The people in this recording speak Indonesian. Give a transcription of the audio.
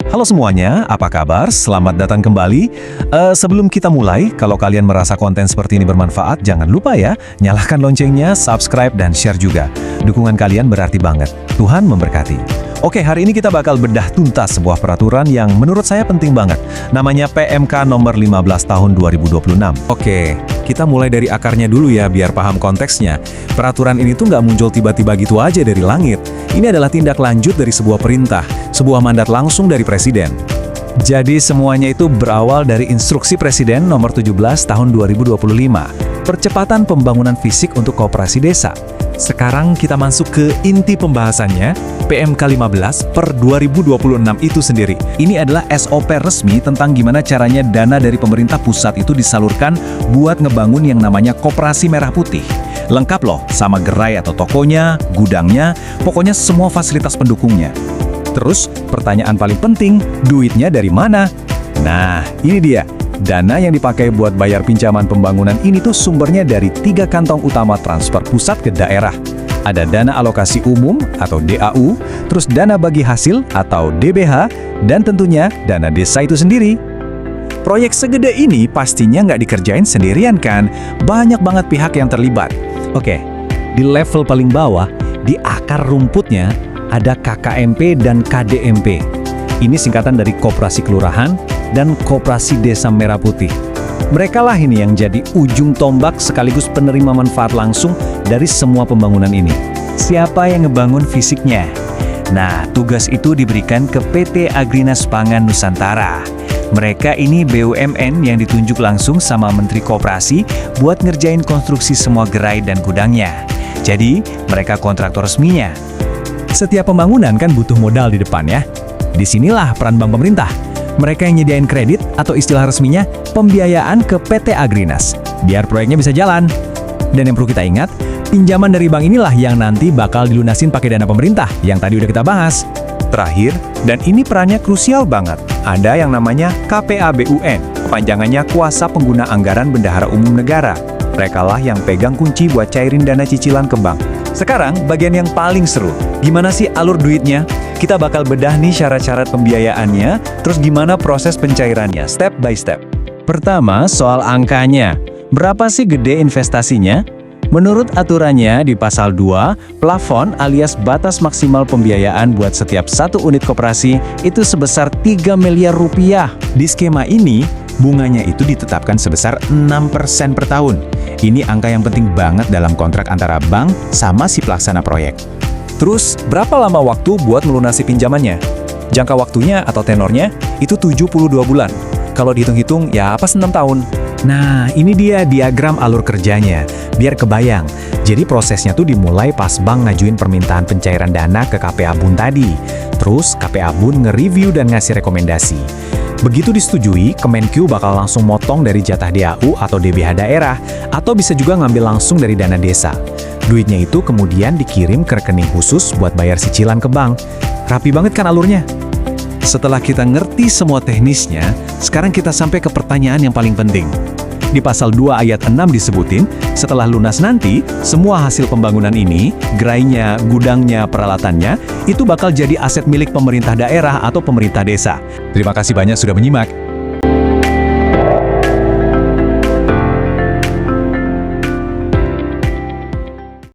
Halo semuanya, apa kabar? Selamat datang kembali. Sebelum kita mulai, kalau kalian merasa konten seperti ini bermanfaat, jangan lupa ya, nyalakan loncengnya, subscribe, dan share juga. Dukungan kalian berarti banget. Tuhan memberkati. Oke, hari ini kita bakal bedah tuntas sebuah peraturan yang menurut saya penting banget. Namanya PMK nomor 15 tahun 2026. Oke, kita mulai dari akarnya dulu ya, biar paham konteksnya. Peraturan ini tuh nggak muncul tiba-tiba gitu aja dari langit. Ini adalah tindak lanjut dari sebuah perintah, sebuah mandat langsung dari Presiden. Jadi semuanya itu berawal dari instruksi Presiden nomor 17 tahun 2025. Percepatan pembangunan fisik untuk koperasi desa. Sekarang kita masuk ke inti pembahasannya, PMK 15 per 2026 itu sendiri. Ini adalah SOP resmi tentang gimana caranya dana dari pemerintah pusat itu disalurkan buat ngebangun yang namanya Koperasi Merah Putih. Lengkap loh, sama gerai atau tokonya, gudangnya, pokoknya semua fasilitas pendukungnya. Terus, pertanyaan paling penting, duitnya dari mana? Nah, ini dia. Dana yang dipakai buat bayar pinjaman pembangunan ini tuh sumbernya dari 3 kantong utama transfer pusat ke daerah. Ada dana alokasi umum atau DAU, terus dana bagi hasil atau DBH, dan tentunya dana desa itu sendiri. Proyek segede ini pastinya nggak dikerjain sendirian kan? Banyak banget pihak yang terlibat. Oke, di level paling bawah, di akar rumputnya, ada KKMP dan KDMP. Ini singkatan dari Koperasi Kelurahan dan Koperasi Desa Merah Putih. Mereka lah ini yang jadi ujung tombak sekaligus penerima manfaat langsung dari semua pembangunan ini. Siapa yang ngebangun fisiknya? Nah, tugas itu diberikan ke PT Agrinas Pangan Nusantara. Mereka ini BUMN yang ditunjuk langsung sama Menteri Koperasi buat ngerjain konstruksi semua gerai dan gudangnya. Jadi, mereka kontraktor resminya. Setiap pembangunan kan butuh modal di depan ya. Disinilah peran bank pemerintah. Mereka yang nyediain kredit atau istilah resminya pembiayaan ke PT Agrinas, biar proyeknya bisa jalan. Dan yang perlu kita ingat, pinjaman dari bank inilah yang nanti bakal dilunasin pakai dana pemerintah yang tadi udah kita bahas. Terakhir, dan ini perannya krusial banget, ada yang namanya KPABUN, kepanjangannya Kuasa Pengguna Anggaran Bendahara Umum Negara. Mereka lah yang pegang kunci buat cairin dana cicilan ke bank. Sekarang, bagian yang paling seru. Gimana sih alur duitnya? Kita bakal bedah nih syarat-syarat pembiayaannya, terus gimana proses pencairannya, step by step. Pertama, soal angkanya. Berapa sih gede investasinya? Menurut aturannya di pasal 2, plafon alias batas maksimal pembiayaan buat setiap satu unit koperasi itu sebesar 3 miliar rupiah. Di skema ini, bunganya itu ditetapkan sebesar 6% per tahun. Ini angka yang penting banget dalam kontrak antara bank sama si pelaksana proyek. Terus, berapa lama waktu buat melunasi pinjamannya? Jangka waktunya atau tenornya itu 72 bulan. Kalau dihitung-hitung, ya pas 6 tahun. Nah, ini dia diagram alur kerjanya, biar kebayang. Jadi prosesnya tuh dimulai pas bank ngajuin permintaan pencairan dana ke KPA Bun tadi. Terus, KPA Bun nge-review dan ngasih rekomendasi. Begitu disetujui, Kemenq bakal langsung motong dari jatah DAU atau DBH daerah, atau bisa juga ngambil langsung dari dana desa. Duitnya itu kemudian dikirim ke rekening khusus buat bayar cicilan ke bank. Rapi banget kan alurnya? Setelah kita ngerti semua teknisnya, sekarang kita sampai ke pertanyaan yang paling penting. Di pasal 2 ayat 6 disebutin, setelah lunas nanti, semua hasil pembangunan ini, gerainya, gudangnya, peralatannya, itu bakal jadi aset milik pemerintah daerah atau pemerintah desa. Terima kasih banyak sudah menyimak.